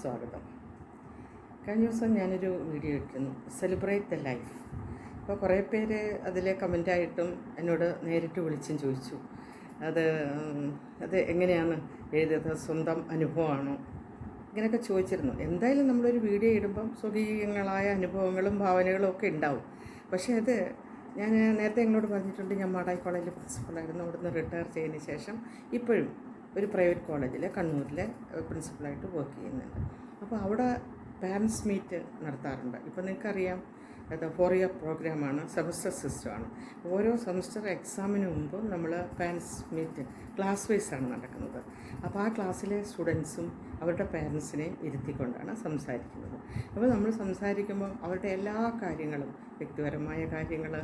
സ്വാഗതം. കഴിഞ്ഞ ദിവസം ഞാനൊരു വീഡിയോ ഇട്ടിരുന്നു, സെലിബ്രേറ്റ് ദ ലൈഫ്. അപ്പോൾ കുറേ പേര് അതിൽ കമൻ്റായിട്ടും എന്നോട് നേരിട്ട് വിളിച്ചും ചോദിച്ചു, അത് അത് എങ്ങനെയാണ് എഴുതിയത്, സ്വന്തം അനുഭവമാണോ, ഇങ്ങനെയൊക്കെ ചോദിച്ചിരുന്നു. എന്തായാലും നമ്മളൊരു വീഡിയോ ഇടുമ്പം സ്വകീയങ്ങളായ അനുഭവങ്ങളും ഭാവനകളും ഒക്കെ ഉണ്ടാവും. പക്ഷേ അത് ഞാൻ നേരത്തെ എന്നോട് പറഞ്ഞിട്ടുണ്ട്, ഞാൻ മാടായി കോളേജിൽ പ്രിൻസിപ്പളായിരുന്നു. അവിടുന്ന് റിട്ടയർ ചെയ്തതിന് ശേഷം ഇപ്പോഴും ഒരു പ്രൈവറ്റ് കോളേജിൽ കണ്ണൂരിലെ പ്രിൻസിപ്പളായിട്ട് വർക്ക് ചെയ്യുന്നുണ്ട്. അപ്പോൾ അവിടെ പാരൻസ് മീറ്റ് നടത്താറുണ്ട്. ഇപ്പോൾ നിങ്ങൾക്കറിയാം, അത് 4 ഇയർ പ്രോഗ്രാമാണ്, സെമസ്റ്റർ സിസ്റ്റമാണ്. ഓരോ സെമസ്റ്റർ എക്സാമിന് മുമ്പ് നമ്മൾ പാരൻസ് മീറ്റ് ക്ലാസ് വൈസാണ് നടക്കുന്നത്. അപ്പോൾ ആ ക്ലാസ്സിലെ സ്റ്റുഡൻസും അവരുടെ പാരൻസിനെ ഇരുത്തിക്കൊണ്ടാണ് സംസാരിക്കുന്നത്. അപ്പോൾ നമ്മൾ സംസാരിക്കുമ്പോൾ അവരുടെ എല്ലാ കാര്യങ്ങളും, വ്യക്തിപരമായ കാര്യങ്ങൾ,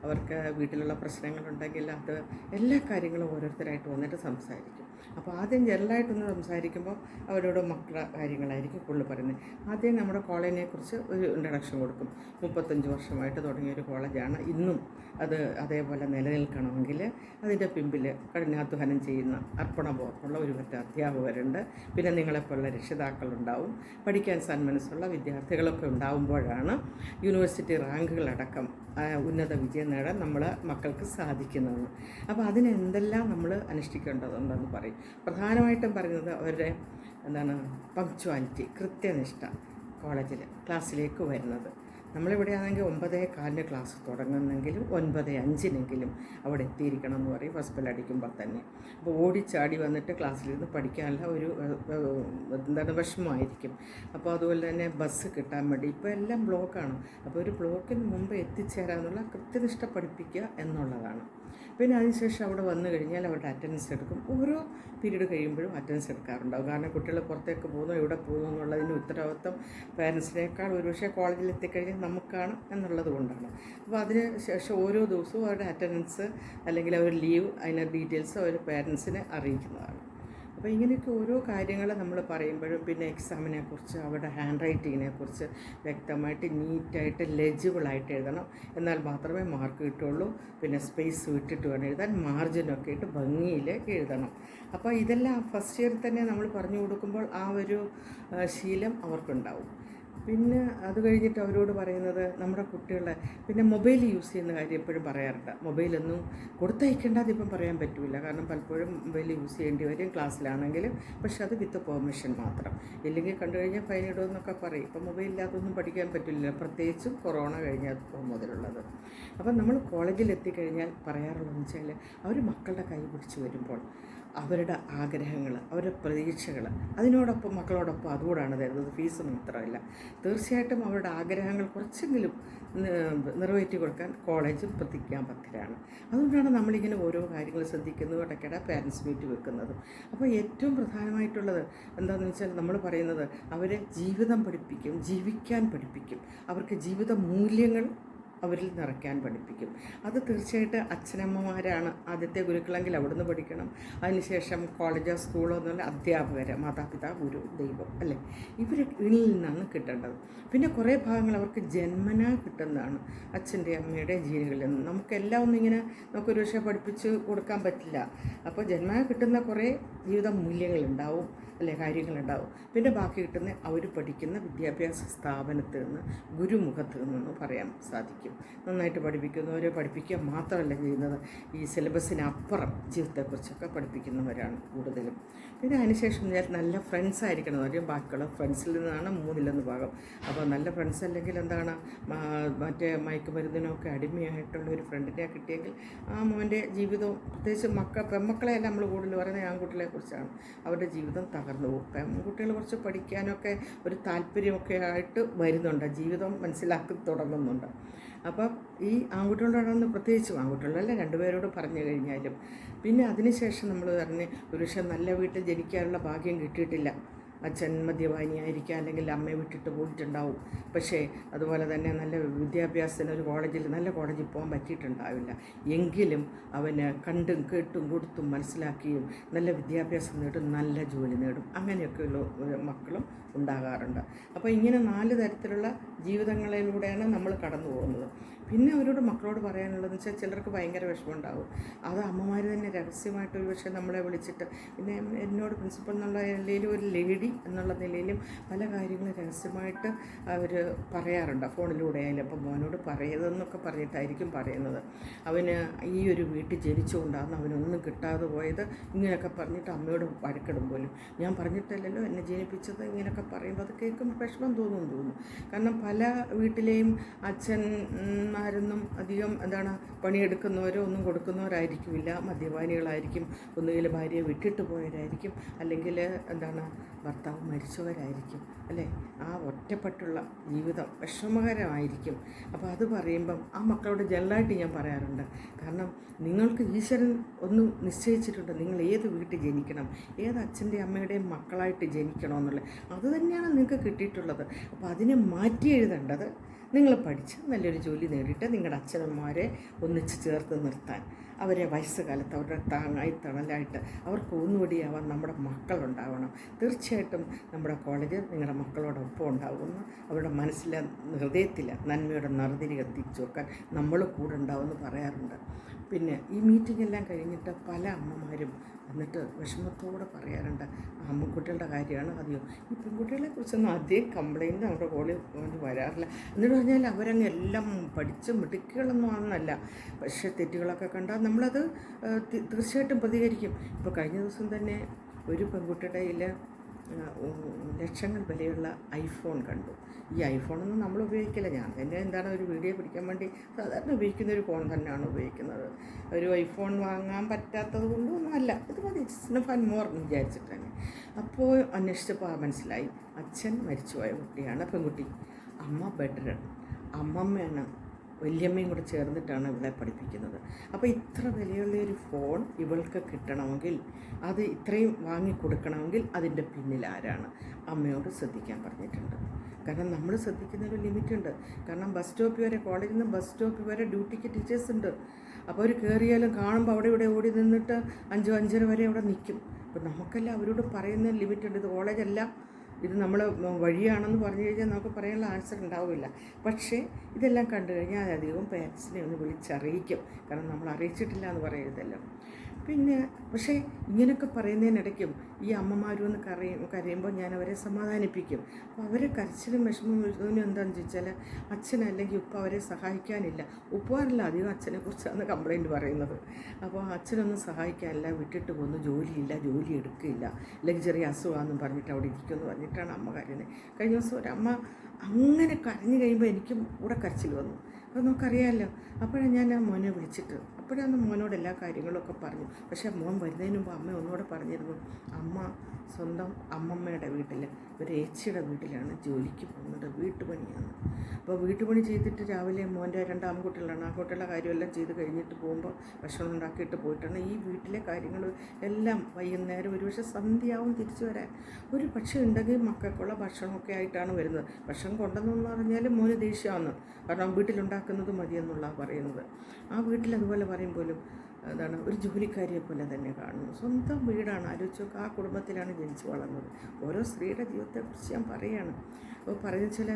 അവർക്ക് വീട്ടിലുള്ള പ്രശ്നങ്ങളുണ്ടെങ്കിൽ അത് എല്ലാ കാര്യങ്ങളും ഓരോരുത്തരായിട്ട് വന്നിട്ട് സംസാരിക്കും. അപ്പോൾ ആദ്യം ജനറലായിട്ടൊന്ന് സംസാരിക്കുമ്പോൾ അവരോട് മക്കളുടെ കാര്യങ്ങളായിരിക്കും കൂടുതൽ പറയുന്നത്. ആദ്യം നമ്മുടെ കോളേജിനെക്കുറിച്ച് ഒരു ഇൻട്രഡക്ഷൻ കൊടുക്കും. 35 വർഷമായിട്ട് തുടങ്ങിയൊരു കോളേജാണ്. ഇന്നും അത് അതേപോലെ നിലനിൽക്കണമെങ്കിൽ അതിൻ്റെ പിമ്പിൽ കഠിനാധ്വാനം ചെയ്യുന്ന അർപ്പണബോധമുള്ള ഒരു പറ്റ അധ്യാപകരുണ്ട്. പിന്നെ നിങ്ങളെപ്പോലുള്ള രക്ഷിതാക്കളുണ്ടാവും. പഠിക്കാൻ സന്മനസ്സുള്ള വിദ്യാർത്ഥികളൊക്കെ ഉണ്ടാവുമ്പോഴാണ് യൂണിവേഴ്സിറ്റി റാങ്കുകളടക്കം ഉന്നത വിജയം നേടാൻ നമ്മളെ മക്കൾക്ക് സാധിക്കുന്നതെന്ന്. അപ്പോൾ അതിന് എന്തെല്ലാം നമ്മൾ അനുഷ്ഠിക്കേണ്ടതുണ്ടെന്ന് പറയും. പ്രധാനമായിട്ടും പറയുന്നത് അവരുടെ പങ്ക്ച്വാലിറ്റി, കൃത്യനിഷ്ഠ. ക്ലാസ്സിലേക്ക് വരുന്നത് നമ്മളിവിടെ ആണെങ്കിൽ 9:15 ക്ലാസ് തുടങ്ങുന്നെങ്കിലും 9:05 അവിടെ എത്തിയിരിക്കണം എന്ന് പറയും, ഫസ്റ്റ് ബെൽ അടിക്കുമ്പോൾ തന്നെ. അപ്പോൾ ഓടിച്ചാടി വന്നിട്ട് ക്ലാസ്സിലിരുന്ന് പഠിക്കാനുള്ള ഒരു വിഷമമായിരിക്കും. അപ്പോൾ അതുപോലെ തന്നെ ബസ് കിട്ടാൻ വേണ്ടി ഇപ്പോൾ എല്ലാം ബ്ലോക്കാണ്. അപ്പോൾ ഒരു ബ്ലോക്കിന് മുമ്പ് എത്തിച്ചേരാനുള്ള കൃത്യനിഷ്ഠ പഠിപ്പിക്കുക എന്നുള്ളതാണ്. പിന്നെ അതിനുശേഷം അവിടെ വന്നു കഴിഞ്ഞാൽ അവരുടെ അറ്റൻഡൻസ് എടുക്കും. ഓരോ പീരീഡ് കഴിയുമ്പോഴും അറ്റൻഡൻസ് എടുക്കാറുണ്ടാവും. കാരണം കുട്ടികൾ പുറത്തേക്ക് പോകുന്നു, എവിടെ പോകുന്നു എന്നുള്ളതിന് ഉത്തരവാദിത്വം പാരൻസിനേക്കാൾ ഒരുപക്ഷെ കോളേജിൽ എത്തിക്കഴിഞ്ഞാൽ നമുക്കാണ് എന്നുള്ളത് കൊണ്ടാണ്. അപ്പോൾ അതിന് ശേഷം ഓരോ ദിവസവും അവരുടെ അറ്റൻഡൻസ് അല്ലെങ്കിൽ അവർ ലീവ്, അതിൻ്റെ ഡീറ്റെയിൽസ് അവർ പാരൻസിനെ അറിയിക്കുന്നതാണ്. അപ്പോൾ ഇങ്ങനെയൊക്കെ ഓരോ കാര്യങ്ങൾ നമ്മൾ പറയുമ്പോഴും പിന്നെ എക്സാമിനെക്കുറിച്ച്, അവരുടെ ഹാൻഡ് റൈറ്റിങ്ങിനെക്കുറിച്ച് വ്യക്തമായിട്ട് നീറ്റായിട്ട് ലെജിബിളായിട്ട് എഴുതണം. എന്നാൽ മാത്രമേ മാർക്ക് കിട്ടുള്ളൂ. പിന്നെ സ്പേസ് വിട്ടിട്ട് വേണം എഴുതാൻ, മാർജിനൊക്കെ ഇട്ട് ഭംഗിയിൽ എഴുതണം. അപ്പോൾ ഇതെല്ലാം ഫസ്റ്റ് ഇയറിൽ തന്നെ നമ്മൾ പറഞ്ഞു കൊടുക്കുമ്പോൾ ആ ഒരു ശീലം അവർക്കുണ്ടാവും. പിന്നെ അത് കഴിഞ്ഞിട്ട് അവരോട് പറയുന്നത്, നമ്മുടെ കുട്ടികളെ പിന്നെ മൊബൈൽ യൂസ് ചെയ്യുന്ന കാര്യം എപ്പോഴും പറയാറുണ്ട്. മൊബൈലൊന്നും കൊടുത്തയക്കേണ്ടത് ഇപ്പം പറയാൻ പറ്റില്ല, കാരണം പലപ്പോഴും മൊബൈൽ യൂസ് ചെയ്യേണ്ടി വരും ക്ലാസ്സിലാണെങ്കിലും. പക്ഷെ അത് വിത്ത് പെർമിഷൻ മാത്രം, ഇല്ലെങ്കിൽ കണ്ടു കഴിഞ്ഞാൽ ഫൈൻ ഇടുമെന്നൊക്കെ പറയും. ഇപ്പം മൊബൈലില്ലാതൊന്നും പഠിക്കാൻ പറ്റില്ല, പ്രത്യേകിച്ചും കൊറോണ കഴിഞ്ഞാൽ മുതലുള്ളത്. അപ്പം നമ്മൾ കോളേജിൽ എത്തിക്കഴിഞ്ഞാൽ പറയാറുള്ളതെന്ന് വെച്ചാൽ, അവർ മക്കളുടെ കൈ പിടിച്ച് വരുമ്പോൾ അവരുടെ ആഗ്രഹങ്ങൾ, അവരുടെ പ്രതീക്ഷകൾ, അതിനോടൊപ്പം മക്കളോടൊപ്പം അതുകൂടാണ് തരുന്നത്, ഫീസ് മാത്രമല്ല. തീർച്ചയായിട്ടും അവരുടെ ആഗ്രഹങ്ങൾ കുറച്ചെങ്കിലും നിറവേറ്റി കൊടുക്കാൻ കോളേജും പ്രതിജ്ഞാബദ്ധരാണ്. അതുകൊണ്ടാണ് നമ്മളിങ്ങനെ ഓരോ കാര്യങ്ങൾ ശ്രദ്ധിക്കുന്നതും ഇടയ്ക്കിടെ പാരൻസ് മീറ്റ് വെക്കുന്നതും. അപ്പോൾ ഏറ്റവും പ്രധാനമായിട്ടുള്ളത് എന്താണെന്ന് വെച്ചാൽ, നമ്മൾ പറയുന്നത് അവരെ ജീവിതം പഠിപ്പിക്കും, ജീവിക്കാൻ പഠിപ്പിക്കും, അവർക്ക് ജീവിത മൂല്യങ്ങൾ അവരിൽ നിറയ്ക്കാൻ പഠിപ്പിക്കും. അത് തീർച്ചയായിട്ടും അച്ഛനമ്മമാരാണ് ആദ്യത്തെ ഗുരുക്കളെങ്കിൽ അവിടുന്ന് പഠിക്കണം. അതിനുശേഷം കോളേജോ സ്കൂളോ എന്നുള്ള അധ്യാപകർ, മാതാപിതാ, ഗുരു, ദൈവം, അല്ലേ, ഇവരിൽ നിന്നാണ് കിട്ടേണ്ടത്. പിന്നെ കുറേ ഭാഗങ്ങൾ അവർക്ക് ജന്മനാ കിട്ടുന്നതാണ്, അച്ഛൻ്റെ അമ്മയുടെ ജീനുകളിൽ നിന്ന്. നമുക്കെല്ലാം ഒന്നും ഇങ്ങനെ നമുക്കൊരു പക്ഷേ പഠിപ്പിച്ച് കൊടുക്കാൻ പറ്റില്ല. അപ്പോൾ ജന്മനാ കിട്ടുന്ന കുറേ ജീവിത മൂല്യങ്ങളുണ്ടാവും, അല്ലേ, കാര്യങ്ങളുണ്ടാവും. പിന്നെ ബാക്കി കിട്ടുന്ന അവർ പഠിക്കുന്ന വിദ്യാഭ്യാസ സ്ഥാപനത്തിൽ നിന്ന്, ഗുരുമുഖത്ത് നിന്ന് പറയാൻ സാധിക്കും. നന്നായിട്ട് പഠിപ്പിക്കുന്നവരെ പഠിപ്പിക്കുക മാത്രമല്ല ചെയ്യുന്നത്, ഈ സിലബസിനപ്പുറം ജീവിതത്തെക്കുറിച്ചൊക്കെ പഠിപ്പിക്കുന്നവരാണ് കൂടുതലും. പിന്നെ അതിനുശേഷം നല്ല ഫ്രണ്ട്സ് ആയിരിക്കണം എന്ന് പറയും. ബാക്കിയുള്ള ഫ്രണ്ട്സിൽ നിന്നാണ് 3/1 ഭാഗം. അപ്പോൾ നല്ല ഫ്രണ്ട്സ് അല്ലെങ്കിൽ മറ്റേ മയക്കുമരുന്നിനൊക്കെ അടിമയായിട്ടുള്ള ഒരു ഫ്രണ്ടിനെ കിട്ടിയെങ്കിൽ ആ മോൻ്റെ ജീവിതവും, പ്രത്യേകിച്ച് പെൺമക്കളെയല്ല നമ്മൾ കൂടുതൽ പറയുന്നത്, ആൺകുട്ടികളെ കുറിച്ചാണ്. അവരുടെ ജീവിതം തകർന്നു പോകും. പെൺകുട്ടികൾ കുറച്ച് പഠിക്കാനൊക്കെ ഒരു താല്പര്യമൊക്കെ ആയിട്ട് വരുന്നുണ്ട്, ജീവിതം മനസ്സിലാക്കി തുടങ്ങുന്നുണ്ട്. അപ്പം ഈ ആൺകുട്ടികളോടാണ്, പ്രത്യേകിച്ചും ആൺകുട്ടികളല്ല, 2 പേരോട് പറഞ്ഞു കഴിഞ്ഞാലും. പിന്നെ അതിനുശേഷം നമ്മൾ പറഞ്ഞ്, ഒരു പക്ഷേ നല്ല വീട്ടിൽ ജനിക്കാനുള്ള ഭാഗ്യം കിട്ടിയിട്ടില്ല, അച്ഛൻ മദ്യപാനിയായിരിക്കാം, അല്ലെങ്കിൽ അമ്മയെ വിട്ടിട്ട് പോയിട്ടുണ്ടാവും. പക്ഷേ അതുപോലെ തന്നെ നല്ല വിദ്യാഭ്യാസത്തിന് ഒരു നല്ല കോളേജിൽ പോകാൻ പറ്റിയിട്ടുണ്ടാവില്ല. എങ്കിലും അവന് കണ്ടും കേട്ടും കൊടുത്തും മനസ്സിലാക്കിയും നല്ല വിദ്യാഭ്യാസം നേടും, നല്ല ജോലി നേടും. അങ്ങനെയൊക്കെയുള്ള മക്കളും ഉണ്ടാകാറുണ്ട്. അപ്പോൾ ഇങ്ങനെ 4 തരത്തിലുള്ള ജീവിതങ്ങളിലൂടെയാണ് നമ്മൾ കടന്നു പോകുന്നത്. പിന്നെ അവരോട് മക്കളോട് പറയാനുള്ളതെന്ന് വെച്ചാൽ ചിലർക്ക് ഭയങ്കര വിഷമമുണ്ടാകും. അത് അമ്മമാർ തന്നെ രഹസ്യമായിട്ട് ഒരു പക്ഷേ നമ്മളെ വിളിച്ചിട്ട്, പിന്നെ എന്നോട് പ്രിൻസിപ്പൽ എന്നുള്ള നിലയിലും ഒരു ലേഡി എന്നുള്ള നിലയിലും പല കാര്യങ്ങളും രഹസ്യമായിട്ട് അവർ പറയാറുണ്ട് ഫോണിലൂടെ ആയാലും. അപ്പം മോനോട് പറയരുതെന്നൊക്കെ പറഞ്ഞിട്ടായിരിക്കും പറയുന്നത്. അവന് ഈ ഒരു വീട്ടിൽ ജനിച്ചുകൊണ്ടാണ് അവനൊന്നും കിട്ടാതെ പോയത്, ഇങ്ങനെയൊക്കെ പറഞ്ഞിട്ട് അമ്മയോട് വഴക്കിടും പോലും. ഞാൻ പറഞ്ഞിട്ടല്ലല്ലോ എന്നെ ജനിപ്പിച്ചത്, ഇങ്ങനെയൊക്കെ പറയുമ്പോൾ അത് കേൾക്കുമ്പോൾ വിഷമം തോന്നുന്നു. കാരണം പല വീട്ടിലെയും അച്ഛന്മാരൊന്നും അധികം പണിയെടുക്കുന്നവരോ ഒന്നും കൊടുക്കുന്നവരായിരിക്കില്ല, മദ്യപാനികളായിരിക്കും, ഒന്നുകിൽ ഭാര്യയെ വിട്ടിട്ട് പോയവരായിരിക്കും, അല്ലെങ്കിൽ ഭർത്താവ് മരിച്ചവരായിരിക്കും, അല്ലേ? ആ ഒറ്റപ്പെട്ടുള്ള ജീവിതം വിഷമകരമായിരിക്കും. അപ്പോൾ അത് പറയുമ്പം ആ മക്കളോട് ജനറലായിട്ട് ഞാൻ പറയാറുണ്ട്. കാരണം നിങ്ങൾക്ക് ഈശ്വരൻ ഒന്ന് നിശ്ചയിച്ചിട്ടുണ്ട് നിങ്ങൾ ഏത് വീട്ടിൽ ജനിക്കണം, ഏത് അച്ഛൻ്റെ അമ്മയുടെയും മക്കളായിട്ട് ജനിക്കണമെന്നുള്ളത്. അത് തന്നെയാണ് നിങ്ങൾക്ക് കിട്ടിയിട്ടുള്ളത്. അപ്പോൾ അതിനെ മാറ്റി എഴുതേണ്ടത് നിങ്ങൾ പഠിച്ച് നല്ലൊരു ജോലി നേടിയിട്ട് നിങ്ങളുടെ അച്ഛനമ്മമാരെ ഒന്നിച്ച് ചേർത്ത് നിർത്താൻ, അവരെ വയസ്സുകാലത്ത് അവരുടെ താങ്ങായി തണലായിട്ട് അവർക്ക് ഊന്നുവടിയാവാൻ നമ്മുടെ മക്കളുണ്ടാവണം. തീർച്ചയായിട്ടും നമ്മുടെ കോളേജ് നിങ്ങളുടെ മക്കളോടൊപ്പം ഉണ്ടാകുമെന്ന്, അവരുടെ മനസ്സിലെ ഹൃദയത്തിൽ നന്മയുടെ നറുതിരി കത്തിച്ചു വെക്കാൻ നമ്മൾ കൂടെ ഉണ്ടാവുമെന്ന് പറയാറുണ്ട്. പിന്നെ ഈ മീറ്റിംഗ് എല്ലാം കഴിഞ്ഞിട്ട് പല അമ്മമാരും എന്നിട്ട് വിഷമത്തോടെ പറയാറുണ്ട്, അമ്മക്കുട്ടികളുടെ കാര്യമാണ് അധികം. ഈ പെൺകുട്ടികളെ കുറിച്ചൊന്നും അധികം കംപ്ലയിൻറ്റ് നമ്മുടെ കോളേജിൽ വരാറില്ല. എന്നിട്ട് പറഞ്ഞാൽ അവരങ്ങ് എല്ലാം പഠിച്ച് മിടുക്കുകളൊന്നും ആണെന്നല്ല, പക്ഷേ തെറ്റുകളൊക്കെ കണ്ടാൽ നമ്മളത് തീർച്ചയായിട്ടും പ്രതികരിക്കും. ഇപ്പോൾ കഴിഞ്ഞ ദിവസം തന്നെ ഒരു പെൺകുട്ടിയുടെ കയ്യിൽ ലക്ഷങ്ങൾ വിലയുള്ള ഐഫോൺ കണ്ടു. ഈ ഐഫോണൊന്നും നമ്മൾ ഉപയോഗിക്കില്ല. ഞാൻ തന്നെ ഒരു വീഡിയോ പിടിക്കാൻ വേണ്ടി സാധാരണ ഉപയോഗിക്കുന്ന ഒരു ഫോൺ തന്നെയാണ് ഉപയോഗിക്കുന്നത്. ഒരു ഐഫോൺ വാങ്ങാൻ പറ്റാത്തത് കൊണ്ടൊന്നും അല്ല, ഇത് മതി ജസ്റ്റ് ഫൺ മോർ എന്ന് വിചാരിച്ചിട്ട് തന്നെ. അപ്പോൾ അന്വേഷിച്ചപ്പോൾ മനസ്സിലായി അച്ഛൻ മരിച്ചുപോയ കുട്ടിയാണ് പെൺകുട്ടി, അമ്മ ബെഡ്റൺ, അമ്മമ്മയാണ് വല്യമ്മയും കൂടെ ചേർന്നിട്ടാണ് ഇവളെ പഠിപ്പിക്കുന്നത്. അപ്പോൾ ഇത്ര വിലയുള്ളൊരു ഫോൺ ഇവൾക്ക് കിട്ടണമെങ്കിൽ, അത് ഇത്രയും വാങ്ങിക്കൊടുക്കണമെങ്കിൽ അതിൻ്റെ പിന്നിൽ ആരാണ്? അമ്മയോട് ശ്രദ്ധിക്കാൻ പറഞ്ഞിട്ടുണ്ട്. കാരണം നമ്മൾ ശ്രദ്ധിക്കുന്നൊരു ലിമിറ്റുണ്ട്. കാരണം ബസ് സ്റ്റോപ്പ് വരെ, കോളേജിൽ നിന്ന് ബസ് സ്റ്റോപ്പ് വരെ ഡ്യൂട്ടിക്ക് ടീച്ചേഴ്സ് ഉണ്ട്. അപ്പോൾ അവർ കയറിയാലും കാണുമ്പോൾ അവിടെ ഇവിടെ ഓടി നിന്നിട്ട് 5-5:30 വരെ അവിടെ നിൽക്കും. അപ്പോൾ നമുക്കെല്ലാം അവരോട് പറയുന്ന ലിമിറ്റുണ്ട്. ഇത് കോളേജല്ല, ഇത് നമ്മൾ വഴിയാണെന്ന് പറഞ്ഞു കഴിഞ്ഞാൽ നമുക്ക് പറയാനുള്ള ആൻസർ ഉണ്ടാവില്ല. പക്ഷേ ഇതെല്ലാം കണ്ടു കഴിഞ്ഞാൽ അധികവും പേരൻസിനെ ഒന്ന് വിളിച്ചറിയിക്കും. കാരണം നമ്മൾ അറിയിച്ചിട്ടില്ല എന്ന് പറയരുതല്ലോ. പിന്നെ പക്ഷേ ഇങ്ങനെയൊക്കെ പറയുന്നതിനിടയ്ക്കും ഈ അമ്മമാരും ഒന്ന് കരയുമ്പോൾ ഞാൻ അവരെ സമാധാനിപ്പിക്കും. അപ്പോൾ അവരെ കരച്ചിലും വിഷമം വരുന്നതിനും എന്താണെന്ന് ചോദിച്ചാൽ അച്ഛനല്ലെങ്കിൽ ഉപ്പ അവരെ സഹായിക്കാനില്ല. ഉപ്പമാരല്ല അധികം അച്ഛനെക്കുറിച്ചാണ് കംപ്ലയിൻറ്റ് പറയുന്നത്. അപ്പോൾ അച്ഛനൊന്നും സഹായിക്കാനില്ല, വിട്ടിട്ട് പോകുന്നു, ജോലിയില്ല, ജോലി എടുക്കില്ല, അല്ലെങ്കിൽ ചെറിയ അസുഖമാണെന്നും പറഞ്ഞിട്ട് അവിടെ ഇരിക്കുമെന്ന് പറഞ്ഞിട്ടാണ് അമ്മ കരയുന്നത്. കഴിഞ്ഞ ദിവസം ഒരമ്മ അങ്ങനെ കരഞ്ഞു കഴിയുമ്പോൾ എനിക്കും കൂടെ കരച്ചിൽ വന്നു. അപ്പോൾ നമുക്കറിയാമല്ലോ. അപ്പോഴാണ് ഞാൻ ആ മോനെ വിളിച്ചിട്ട്, അപ്പോഴാണ് മോനോട് എല്ലാ കാര്യങ്ങളൊക്കെ പറഞ്ഞു. പക്ഷേ മോൻ വരുന്നതിന് മുമ്പ് അമ്മ ഒന്നുകൂടെ പറഞ്ഞിരുന്നു, അമ്മ സ്വന്തം അമ്മമ്മയുടെ വീട്ടിൽ, ഒരു ഏച്ചിയുടെ വീട്ടിലാണ് ജോലിക്ക് പോകുന്നത്, വീട്ടുപണിയാണ്. അപ്പോൾ വീട്ടുപണി ചെയ്തിട്ട് രാവിലെ മോൻ്റെ 2 ആൺകുട്ടികളാണ്, ആൺകുട്ടികളുടെ കാര്യമെല്ലാം ചെയ്ത് കഴിഞ്ഞിട്ട് പോകുമ്പോൾ ഭക്ഷണം ഉണ്ടാക്കിയിട്ട് പോയിട്ടാണ് ഈ വീട്ടിലെ കാര്യങ്ങൾ എല്ലാം വൈകുന്നേരം ഒരുപക്ഷെ സന്ധ്യയാവും തിരിച്ചു വരാൻ. ഒരു പക്ഷേ ഉണ്ടെങ്കിൽ മക്കൾക്കുള്ള ഭക്ഷണമൊക്കെ ആയിട്ടാണ് വരുന്നത്. ഭക്ഷണം കൊണ്ടെന്ന് പറഞ്ഞാൽ മോന് ദേഷ്യമാണ്, കാരണം വീട്ടിലുണ്ടാക്കുന്നത് മതിയെന്നുള്ളതാണ് പറയുന്നത്. ആ വീട്ടിൽ അതുപോലെ പറയുമ്പോഴും ഒരു ജോലിക്കാരിയെ പോലെ തന്നെ കാണുന്നു. സ്വന്തം വീടാണ്, ആലോചിച്ച് ആ കുടുംബത്തിലാണ് ജനിച്ചു വളർന്നത്. ഓരോ സ്ത്രീയുടെ ജീവിതത്തെക്കുറിച്ച് ഞാൻ പറയുകയാണ്. അപ്പോൾ പറഞ്ഞാൽ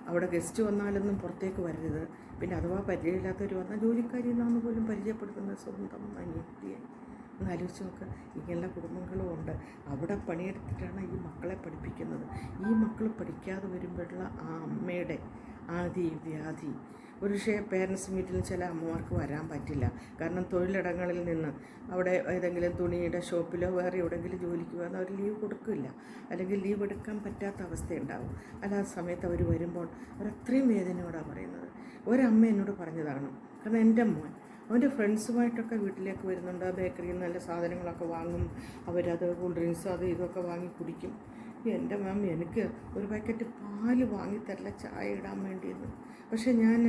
അവിടെ ഗസ്റ്റ് വന്നാലൊന്നും പുറത്തേക്ക് വരരുത്. പിന്നെ അഥവാ പരിചയമില്ലാത്തവർ വന്നാൽ ജോലിക്കാരി എന്നാന്ന് പോലും പരിചയപ്പെടുത്തുന്നത് സ്വന്തം അനിയത്തിയെ. ഒന്ന് ആലോചിച്ച് നോക്ക്. ഇങ്ങനെയുള്ള കുടുംബങ്ങളും ഉണ്ട്. അവിടെ പണിയെടുത്തിട്ടാണ് ഈ മക്കളെ പഠിപ്പിക്കുന്നത്. ഈ മക്കൾ പഠിക്കാതെ വരുമ്പോഴുള്ള ആ അമ്മയുടെ ആദി വ്യാധി. ഒരു പക്ഷേ പേരൻസ് മീറ്റിൽ ചില അമ്മമാർക്ക് വരാൻ പറ്റില്ല. കാരണം തൊഴിലിടങ്ങളിൽ നിന്ന് അവിടെ ഏതെങ്കിലും തുണിയുടെ ഷോപ്പിലോ വേറെ എവിടെയെങ്കിലും ജോലിക്ക് വന്നാൽ അവർ ലീവ് കൊടുക്കില്ല, അല്ലെങ്കിൽ ലീവ് എടുക്കാൻ പറ്റാത്ത അവസ്ഥയുണ്ടാവും. അല്ലാ സമയത്ത് അവർ വരുമ്പോൾ അവരത്രയും വേദനയോടാണ് പറയുന്നത്. ഒരമ്മ എന്നോട് പറഞ്ഞതാണ്, കാരണം എൻ്റെ മോൻ അവൻ്റെ ഫ്രണ്ട്സുമായിട്ടൊക്കെ വീട്ടിലേക്ക് വരുന്നുണ്ട്, ബേക്കറിയിൽ നിന്ന് നല്ല സാധനങ്ങളൊക്കെ വാങ്ങും, അവരത് കൂൾ ഡ്രിങ്ക്സ് അത് ഇതൊക്കെ വാങ്ങി കുടിക്കും. എൻ്റെ മാം എനിക്ക് ഒരു പാക്കറ്റ് പാല് വാങ്ങിത്തരില്ല ചായ ഇടാൻ വേണ്ടിയെന്ന്. പക്ഷേ ഞാൻ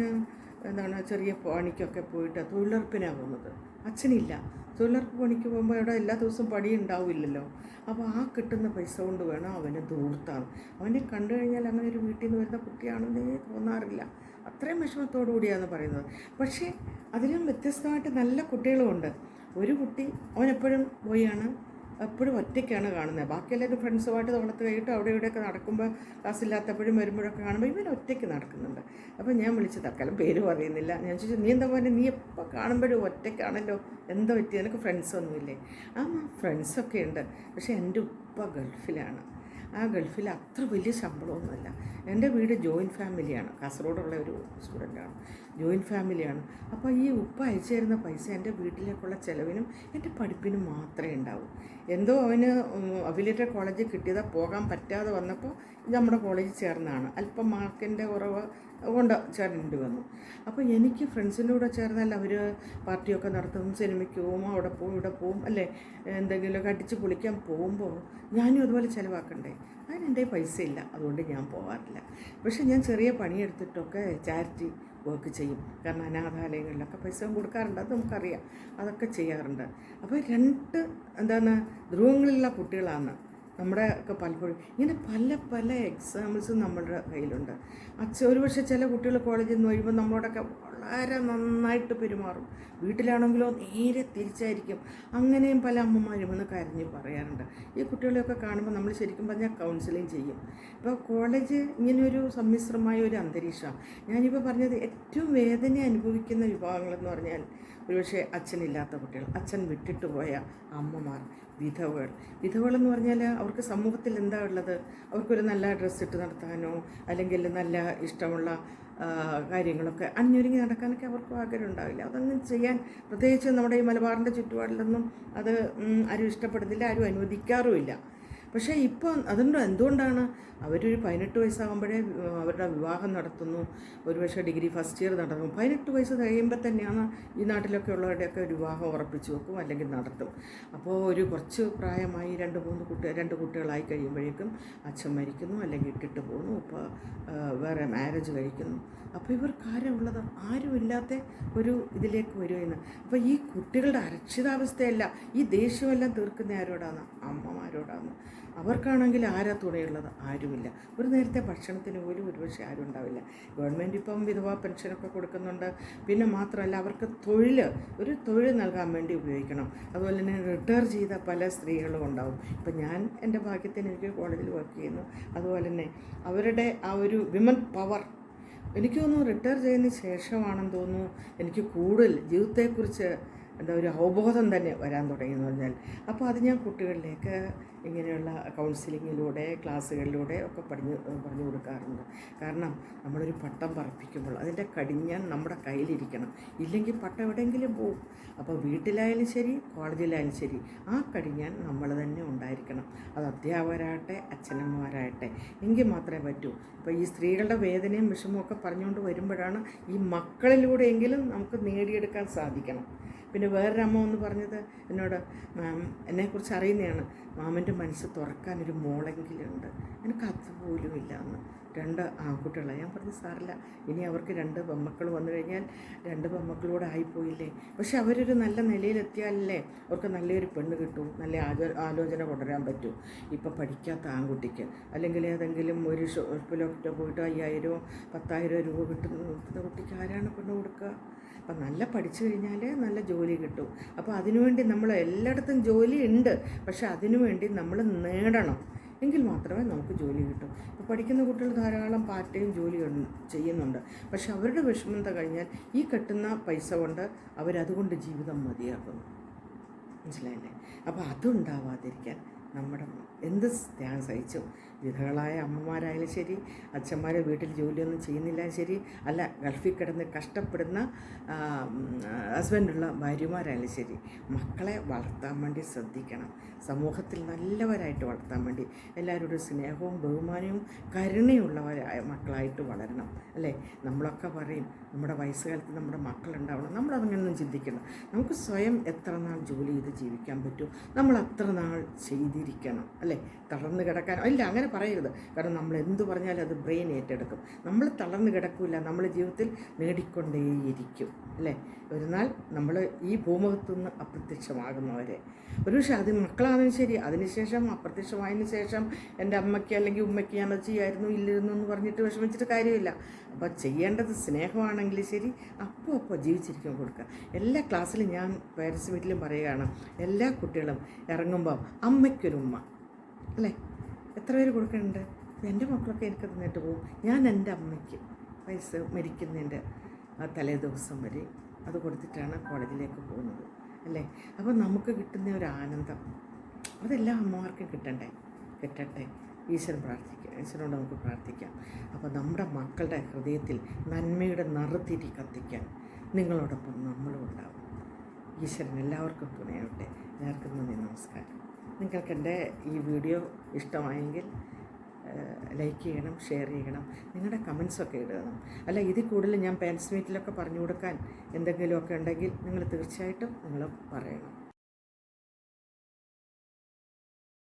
ചെറിയ പണിക്കൊക്കെ പോയിട്ട് തൊഴിലുറപ്പിനാണ് പോകുന്നത്. അച്ഛനില്ല, തൊഴിലുറപ്പ് പണിക്ക് പോകുമ്പോൾ അവിടെ എല്ലാ ദിവസവും പണി ഉണ്ടാവില്ലല്ലോ. അപ്പോൾ ആ കിട്ടുന്ന പൈസ കൊണ്ട് വേണം അവന് ധൂർത്താണ്. അവനെ കണ്ടു കഴിഞ്ഞാൽ അങ്ങനെ ഒരു വീട്ടിൽ നിന്ന് വരുന്ന കുട്ടിയാണെന്നേ തോന്നാറില്ല. അത്രയും വിഷമത്തോടു കൂടിയാണ് പറയുന്നത്. പക്ഷേ അതിലും വ്യത്യസ്തമായിട്ട് നല്ല കുട്ടികളുമുണ്ട്. ഒരു കുട്ടി അവനെപ്പോഴും പോയാണ് എപ്പോഴും ഒറ്റയ്ക്കാണ് കാണുന്നത്. ബാക്കി എല്ലാവരും ഫ്രണ്ട്സുമായിട്ട് തോളത്ത് കഴിഞ്ഞിട്ട് അവിടെ ഇവിടെയൊക്കെ നടക്കുമ്പോൾ ക്ലാസ്സില്ലാത്തപ്പോഴും വരുമ്പോഴൊക്കെ കാണുമ്പോൾ ഇവൻ ഒറ്റയ്ക്ക് നടക്കുന്നുണ്ട്. അപ്പോൾ ഞാൻ വിളിച്ച് തൽക്കാലം പേര് പറയുന്നില്ല. ഞാൻ ചോദിച്ചു, നീ എന്താ പോലെ നീ എപ്പോൾ കാണുമ്പോഴും ഒറ്റയ്ക്കാണല്ലോ, എന്താ പറ്റി, നിനക്ക് ഫ്രണ്ട്സൊന്നുമില്ലേ? ആ ഫ്രണ്ട്സൊക്കെ ഉണ്ട്, പക്ഷേ എൻ്റെ ഉപ്പ ഗൾഫിലാണ്. ആ ഗൾഫിൽ അത്ര വലിയ ശമ്പളമൊന്നുമല്ല. എൻ്റെ വീട് ജോയിൻറ്റ് ഫാമിലിയാണ്, കാസർഗോഡുള്ള ഒരു സ്റ്റുഡൻ്റാണ്, ജോയിൻറ്റ് ഫാമിലിയാണ്. അപ്പോൾ ഈ ഉപ്പ അയച്ചു തരുന്ന പൈസ എൻ്റെ വീട്ടിലേക്കുള്ള ചിലവിനും എൻ്റെ പഠിപ്പിനും മാത്രമേ ഉണ്ടാവൂ. എന്തോ അവന് അഫിലിയേറ്റഡ് കോളേജിൽ കിട്ടിയതാ, പോകാൻ പറ്റാതെ വന്നപ്പോൾ നമ്മുടെ കോളേജിൽ ചേർന്നതാണ്. അല്പം മാർക്കിൻ്റെ കുറവ് കൊണ്ട് ചേരേണ്ടി വന്നു. അപ്പോൾ എനിക്ക് ഫ്രണ്ട്സിൻ്റെ കൂടെ ചേർന്നാൽ അവർ പാർട്ടിയൊക്കെ നടത്തും, സിനിമയ്ക്ക് പോവും, അവിടെ പോവും ഇവിടെ പോവും, അല്ലേ, എന്തെങ്കിലുമൊക്കെ അടിച്ച് പൊളിക്കാൻ പോകുമ്പോൾ ഞാനും അതുപോലെ ചിലവാക്കണ്ടേ? അതിനെൻ്റെ പൈസ ഇല്ല, അതുകൊണ്ട് ഞാൻ പോകാറില്ല. പക്ഷേ ഞാൻ ചെറിയ പണിയെടുത്തിട്ടൊക്കെ ചാരിറ്റി വർക്ക് ചെയ്യും. കാരണം അനാഥാലയങ്ങളിലൊക്കെ പൈസ കൊടുക്കാറുണ്ട്, അത് നമുക്കറിയാം, അതൊക്കെ ചെയ്യാറുണ്ട്. അപ്പോൾ എന്താണ് ധ്രുവങ്ങളിലുള്ള കുട്ടികളാണ് നമ്മുടെ ഒക്കെ പലപ്പോഴും. ഇങ്ങനെ പല പല എക്സാമ്പിൾസും നമ്മുടെ കയ്യിലുണ്ട്. ഒരുപക്ഷെ ചില കുട്ടികൾ കോളേജിൽ നിന്ന് വരുമ്പോൾ നമ്മളോടൊക്കെ വളരെ നന്നായിട്ട് പെരുമാറും, വീട്ടിലാണെങ്കിലോ നേരെ തിരിച്ചായിരിക്കും. അങ്ങനെയും പല അമ്മമാരും ഒന്ന് കരഞ്ഞ് പറയാറുണ്ട്. ഈ കുട്ടികളെയൊക്കെ കാണുമ്പോൾ നമ്മൾ ശരിക്കും പറഞ്ഞാൽ കൗൺസിലിംഗ് ചെയ്യും. ഇപ്പോൾ കോളേജ് ഇങ്ങനെയൊരു സമ്മിശ്രമായ ഒരു അന്തരീക്ഷമാണ്. ഞാനിപ്പോൾ പറഞ്ഞത് ഏറ്റവും വേദന അനുഭവിക്കുന്ന വിഭാഗങ്ങളെന്ന് പറഞ്ഞാൽ ഒരുപക്ഷെ അച്ഛനില്ലാത്ത കുട്ടികൾ, അച്ഛൻ വിട്ടിട്ട് പോയ അമ്മമാർ, വിധവകളെന്ന് പറഞ്ഞാൽ അവർക്ക് സമൂഹത്തിൽ എന്താ ഉള്ളത്? അവർക്കൊരു നല്ല ഡ്രസ്സ് ഇട്ട് നടത്താനോ അല്ലെങ്കിൽ നല്ല ഇഷ്ടമുള്ള കാര്യങ്ങളൊക്കെ അണിഞ്ഞൊരുങ്ങി നടക്കാനൊക്കെ അവർക്ക് ആഗ്രഹം ഉണ്ടാവില്ല. അതങ്ങനെ ചെയ്യാൻ പ്രത്യേകിച്ച് നമ്മുടെ ഈ മലബാറിൻ്റെ ചുറ്റുപാടിലൊന്നും അത് ആരും ഇഷ്ടപ്പെടുന്നില്ല, ആരും അനുവദിക്കാറുമില്ല. പക്ഷേ ഇപ്പോൾ അതുകൊണ്ട് എന്തുകൊണ്ടാണ് അവരൊരു 18 വയസ്സാകുമ്പോഴേ അവരുടെ വിവാഹം നടത്തുന്നു, ഒരുപക്ഷെ ഡിഗ്രി ഫസ്റ്റ് ഇയർ നടത്തുന്നു. 18 വയസ്സ് കഴിയുമ്പോൾ തന്നെയാണ് ഈ നാട്ടിലൊക്കെ ഉള്ളവരുടെയൊക്കെ ഒരു വിവാഹം ഉറപ്പിച്ച് വെക്കും, അല്ലെങ്കിൽ നടത്തും. അപ്പോൾ ഒരു കുറച്ച് പ്രായമായി 2 കുട്ടികളായി കഴിയുമ്പോഴേക്കും അച്ഛൻ മരിക്കുന്നു, അല്ലെങ്കിൽ ഇട്ടിട്ട് പോകുന്നു, ഇപ്പോൾ വേറെ മാരേജ് കഴിക്കുന്നു. അപ്പോൾ ഇവർക്ക് ആരുള്ളത്? ആരുമില്ലാത്ത ഒരു ഇതിലേക്ക് വരുമെന്ന്. അപ്പോൾ ഈ കുട്ടികളുടെ അരക്ഷിതാവസ്ഥയല്ല, ഈ ദേഷ്യമെല്ലാം തീർക്കുന്ന ആരോടാണ്? അമ്മമാരോടാണ്. അവർക്കാണെങ്കിൽ ആരാ തുണയുള്ളത്? ആരുമില്ല. ഒരു നേരത്തെ ഭക്ഷണത്തിന് പോലും ഒരുപക്ഷെ ആരും ഉണ്ടാവില്ല. ഗവൺമെൻറ് ഇപ്പം വിധവാ പെൻഷനൊക്കെ കൊടുക്കുന്നുണ്ട്. പിന്നെ മാത്രമല്ല അവർക്ക് ഒരു തൊഴിൽ നൽകാൻ വേണ്ടി ഉപയോഗിക്കണം. അതുപോലെ തന്നെ റിട്ടയർ ചെയ്ത പല സ്ത്രീകളും ഉണ്ടാവും. ഇപ്പം ഞാൻ എൻ്റെ ഭാഗ്യത്തിന് എനിക്ക് കോളേജിൽ വർക്ക് ചെയ്യുന്നു. അതുപോലെ തന്നെ അവരുടെ ആ ഒരു വിമൻ പവർ എനിക്ക് തോന്നുന്നു റിട്ടയർ ചെയ്യുന്നതിന് ശേഷമാണെന്ന് തോന്നുന്നു എനിക്ക് കൂടുതൽ ജീവിതത്തെക്കുറിച്ച് ഒരു അവബോധം തന്നെ വരാൻ തുടങ്ങിയെന്ന് പറഞ്ഞാൽ. അപ്പോൾ അത് ഞാൻ കുട്ടികളിലേക്ക് ഇങ്ങനെയുള്ള കൗൺസിലിങ്ങിലൂടെ ക്ലാസ്സുകളിലൂടെ ഒക്കെ പറഞ്ഞു കൊടുക്കാറുണ്ട്. കാരണം നമ്മളൊരു പട്ടം പറപ്പിക്കുമ്പോൾ അതിൻ്റെ കടിഞ്ഞാൻ നമ്മുടെ കയ്യിലിരിക്കണം, ഇല്ലെങ്കിൽ പട്ടം എവിടെയെങ്കിലും പോവും. അപ്പോൾ വീട്ടിലായാലും ശരി കോളേജിലായാലും ശരി ആ കടിഞ്ഞാൻ നമ്മൾ തന്നെ ഉണ്ടായിരിക്കണം. അത് അധ്യാപകരാകട്ടെ അച്ഛനമ്മമാരാകട്ടെ, എങ്കിൽ മാത്രമേ പറ്റൂ. ഇപ്പോൾ ഈ സ്ത്രീകളുടെ വേദനയും വിഷമവും ഒക്കെ പറഞ്ഞുകൊണ്ട് വരുമ്പോഴാണ് ഈ മക്കളിലൂടെയെങ്കിലും നമുക്ക് നേടിയെടുക്കാൻ സാധിക്കണം. പിന്നെ വേറൊരു അമ്മ ഒന്ന് പറഞ്ഞത് എന്നോട്, മാം എന്നെക്കുറിച്ച് അറിയുന്നതാണ്, മാമൻ്റെ മനസ്സ് തുറക്കാനൊരു മോളെങ്കിലുണ്ട്, എനിക്ക് അതുപോലും ഇല്ല എന്ന്. 2 ആൺകുട്ടികളാണ്. ഞാൻ പറഞ്ഞു സാറില്ല, ഇനി അവർക്ക് 2 പെൺമക്കൾ വന്നു കഴിഞ്ഞാൽ 2 പെൺമക്കളൂടെ ആയിപ്പോയില്ലേ. പക്ഷെ അവരൊരു നല്ല നിലയിലെത്തിയാലല്ലേ അവർക്ക് നല്ലൊരു പെണ്ണ് കിട്ടും, നല്ല ആലോചന കൊണ്ടുവരാൻ പറ്റൂ. ഇപ്പോൾ പഠിക്കാത്ത ആൺകുട്ടിക്ക് അല്ലെങ്കിൽ ഏതെങ്കിലും ഒരു ഷോപ്പിലൊക്കെ പോയിട്ട് 5000 10,000 രൂപ കിട്ടുന്ന കുട്ടിക്ക് ആരാണ് പെണ്ണ് കൊടുക്കുക? അപ്പം നല്ല പഠിച്ചു കഴിഞ്ഞാൽ നല്ല ജോലി കിട്ടും. അപ്പോൾ അതിനുവേണ്ടി നമ്മൾ എല്ലായിടത്തും ജോലി ഉണ്ട്, പക്ഷെ അതിനുവേണ്ടി നമ്മൾ നേടണം, എങ്കിൽ മാത്രമേ നമുക്ക് ജോലി കിട്ടും. ഇപ്പോൾ പഠിക്കുന്ന കുട്ടികൾ ധാരാളം പാർട്ട് ടൈം ജോലി ചെയ്യുന്നുണ്ട്. പക്ഷെ അവരുടെ വിഷമത കഴിഞ്ഞാൽ ഈ കിട്ടുന്ന പൈസ കൊണ്ട് അവരതുകൊണ്ട് ജീവിതം മതിയാക്കുന്നു. മനസ്സിലായില്ലേ? അപ്പോൾ അതുണ്ടാവാതിരിക്കാൻ നമ്മുടെ എന്ത് ത്യാഗം സഹിച്ചു. വിധകളായ അമ്മമാരായാലും ശരി, അച്ഛന്മാർ വീട്ടിൽ ജോലിയൊന്നും ചെയ്യുന്നില്ല ശരി, അല്ല ഗൾഫിൽ കിടന്ന് കഷ്ടപ്പെടുന്ന ഹസ്ബൻഡുള്ള ഭാര്യമാരായാലും ശരി, മക്കളെ വളർത്താൻ വേണ്ടി ശ്രദ്ധിക്കണം. സമൂഹത്തിൽ നല്ലവരായിട്ട് വളർത്താൻ വേണ്ടി എല്ലാവരോടും സ്നേഹവും ബഹുമാനവും കരുണയുള്ളവരായ മക്കളായിട്ട് വളരണം. അല്ലേ? നമ്മളൊക്കെ പറയും നമ്മുടെ വയസ്സുകാലത്ത് നമ്മുടെ മക്കളുണ്ടാവണം. നമ്മളതങ്ങനെയൊന്നും ചിന്തിക്കണം. നമുക്ക് സ്വയം എത്ര നാൾ ജോലി ചെയ്ത് ജീവിക്കാൻ പറ്റും നമ്മൾ അത്ര നാൾ ചെയ്ത് ചെയ്തിരിക്കണം, അല്ലേ? തളർന്ന് കിടക്കാനോ ഇല്ല, അങ്ങനെ പറയരുത്. കാരണം നമ്മൾ എന്തു പറഞ്ഞാലും അത് ബ്രെയിൻ ഏറ്റെടുക്കും. നമ്മൾ തളർന്ന് കിടക്കില്ല, നമ്മൾ ജീവിതത്തിൽ നേടിക്കൊണ്ടേയിരിക്കും, അല്ലേ? ഒരു നാൾ നമ്മൾ ഈ ഭൂമുഖത്തു നിന്ന് അപ്രത്യക്ഷമാകുന്നവരെ, ഒരുപക്ഷെ അത് മക്കളാണെങ്കിലും ശരി, അതിനുശേഷം അപ്രത്യക്ഷമായതിനു ശേഷം എൻ്റെ അമ്മയ്ക്ക് അല്ലെങ്കിൽ ഉമ്മയ്ക്ക് ഞാനത് ചെയ്യായിരുന്നു ഇല്ലിരുന്നു എന്ന് പറഞ്ഞിട്ട് വിഷമിച്ചിട്ട് കാര്യമില്ല. അപ്പോൾ ചെയ്യേണ്ടത് സ്നേഹമാണെങ്കിൽ ശരി, അപ്പോൾ ജീവിച്ചിരിക്കാൻ കൊടുക്കുക. എല്ലാ ക്ലാസ്സിലും ഞാൻ പേരൻസ് മീറ്റിലും പറയുകയാണ്, എല്ലാ കുട്ടികളും ഇറങ്ങുമ്പോൾ അമ്മയ്ക്കൊരു ഉമ്മ, അല്ലേ? എത്ര പേര് കൊടുക്കുന്നുണ്ട്? എൻ്റെ മക്കളൊക്കെ എനിക്ക് തന്നിട്ട് പോകും. ഞാൻ എൻ്റെ അമ്മയ്ക്ക് മരിക്കുന്നതിൻ്റെ തലേ ദിവസം വരെ അത് കൊടുത്തിട്ടാണ് കോളേജിലേക്ക് പോകുന്നത്, അല്ലേ? അപ്പോൾ നമുക്ക് കിട്ടുന്ന ഒരു ആനന്ദം അതെല്ലാ അമ്മമാർക്കും കിട്ടട്ടെ. ഈശ്വരൻ പ്രാർത്ഥിക്കാം, ഈശ്വരനോട് നമുക്ക് പ്രാർത്ഥിക്കാം. അപ്പോൾ നമ്മുടെ മക്കളുടെ ഹൃദയത്തിൽ നന്മയുടെ നറുതിരി കത്തിക്കാൻ നിങ്ങളോടൊപ്പം നമ്മളും ഉണ്ടാവും. ഈശ്വരൻ എല്ലാവർക്കും തുണയാവട്ടെ. എല്ലാവർക്കും നന്ദി, നമസ്കാരം. നിങ്ങൾക്ക് എൻ്റെ ഈ വീഡിയോ ഇഷ്ടമായെങ്കിൽ ലൈക്ക് ചെയ്യണം, ഷെയർ ചെയ്യണം, നിങ്ങളുടെ കമൻസൊക്കെ ഇടണം. അല്ല, ഇതിൽ കൂടുതൽ ഞാൻ പേരൻസ് മീറ്റിലൊക്കെ പറഞ്ഞു കൊടുക്കാൻ എന്തെങ്കിലുമൊക്കെ ഉണ്ടെങ്കിൽ നിങ്ങൾ തീർച്ചയായിട്ടും നിങ്ങൾ പറയണം.